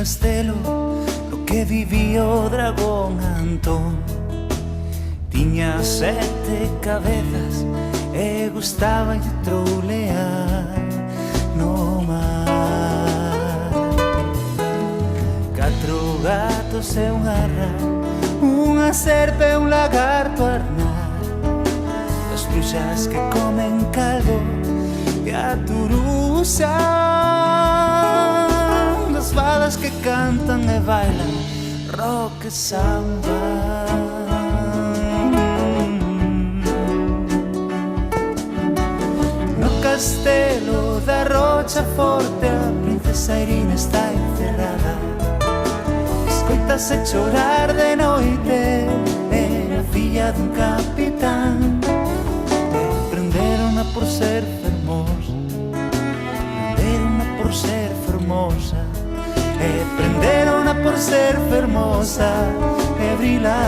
castelo no que vivía o dragón Antón. Tiña 7 cabezas e gustaba de troulear no mar. 4 gatos e unha rá, unha serpe e un lagarto arnar, as bruxas que comen caldo e a turuxa, das fadas que cantan e bailan rock e samba. No castelo da Rocha Forte a princesa Irina está encerrada. Escoitase chorar de noite, era filla dun capitán. Prenderona por ser fermosa, prenderona por ser fermosa, prenderona por ser fermosa e brillar.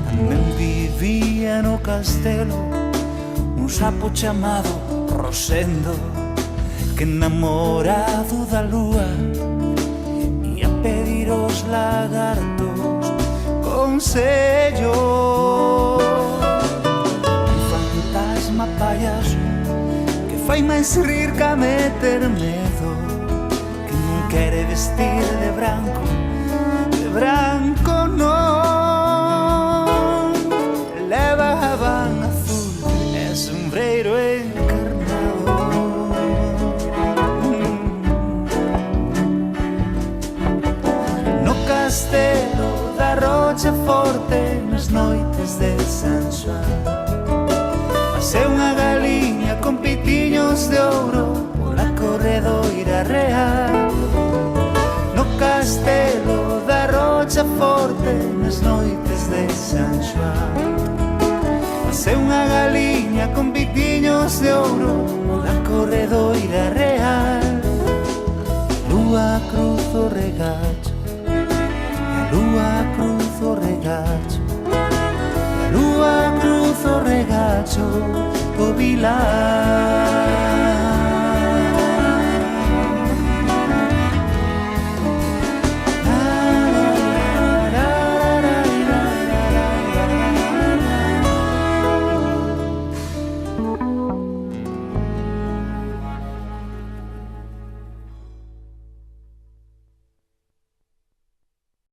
Tamén vivía no castelo un sapo chamado Rosendo, que enamorado da lúa ia pedir aos lagartos consello. Un fantasma payaso que fai máis rir ca meter medo, que non quere vestir de branco non. Leva a van azul e sombreiro encarnado. No castelo da Rocha Forte, nas noites de San Xoán, pasei unha galiña con pitiños de ouro pola corredoira real. No castelo da Rocha Forte, nas noites de San Xoán, pasei unha galiña con pitiños de ouro pola corredoira real. Lúa cruzo o regacho, a lúa cruzo o regacho, a lúa cruzo o regacho do vilar.